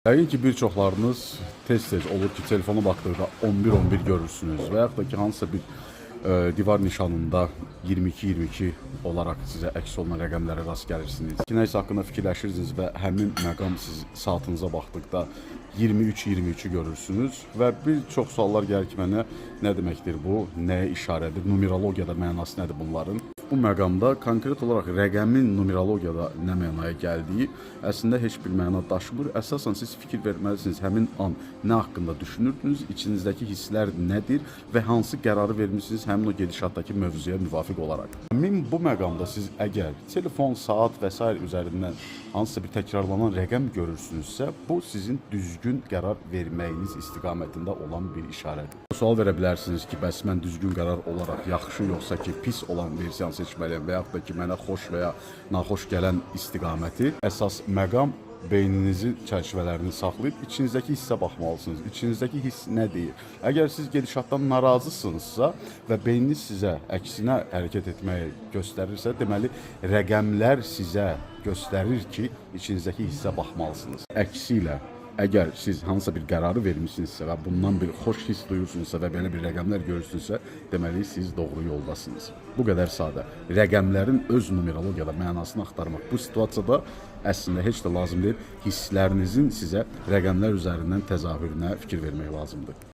Yəqin ki, bir çoxlarınız tez-tez olur ki, telefona baxdıqda 11-11 görürsünüz və yaxud da ki, hansısa bir divar nişanında 22-22 olaraq sizə əks olunan rəqəmlərə rast gəlirsiniz. Ki, nəyisə haqqında fikirləşirsiniz və həmin məqam siz saatınıza baxdıqda 23-23-ü görürsünüz və bir çox suallar gəlir ki, mənə nə deməkdir bu, nəyə işarədir, numerologiyada mənası nədir bunların? Bu məqamda konkret olaraq rəqəmin numerologiyada nə mənaya gəldiyi əslində heç bir məna daşımır. Əsasən siz fikir verməlisiniz, həmin an nə haqqında düşünürdünüz, içinizdəki hisslər nədir və hansı qərarı vermişsiniz həmin o gedişatdakı mövzuya müvafiq olaraq. Həmin bu məqamda siz əgər telefon, saat və s. üzərindən hansısa bir təkrarlanan rəqəm görürsünüzsə, bu sizin düzgün qərar verməyiniz istiqamətində olan bir işarədir. Sual verə bilərsiniz ki, bəs mən düzgün qərar olaraq yaxşı yoxsa ki, pis olan versiyanı seçməliyəm və yaxud da ki, mənə xoş və ya naxoş gələn istiqaməti əsas məqam beyninizin çərçivələrini saxlayıb içinizdəki hissə baxmalısınız. İçinizdəki hiss nə deyir? Əgər siz gedişatdan narazısınızsa və beyniniz sizə əksinə hərəkət etməyi göstərirsə, deməli rəqəmlər sizə göstərir ki, içinizdəki hissə baxmalısınız. Əksilə, əgər siz hansısa bir qərarı vermişsinizsə və bundan bir xoş hiss duyursunuzsa və belə bir rəqəmlər görürsünüzsə, deməli siz doğru yoldasınız. Bu qədər sadə. Rəqəmlərin öz numerologiyada mənasını axtarmaq bu situasiyada əslində heç də lazım deyil. Hisslərinizin sizə rəqəmlər üzərindən təzahürünə fikir vermək lazımdır.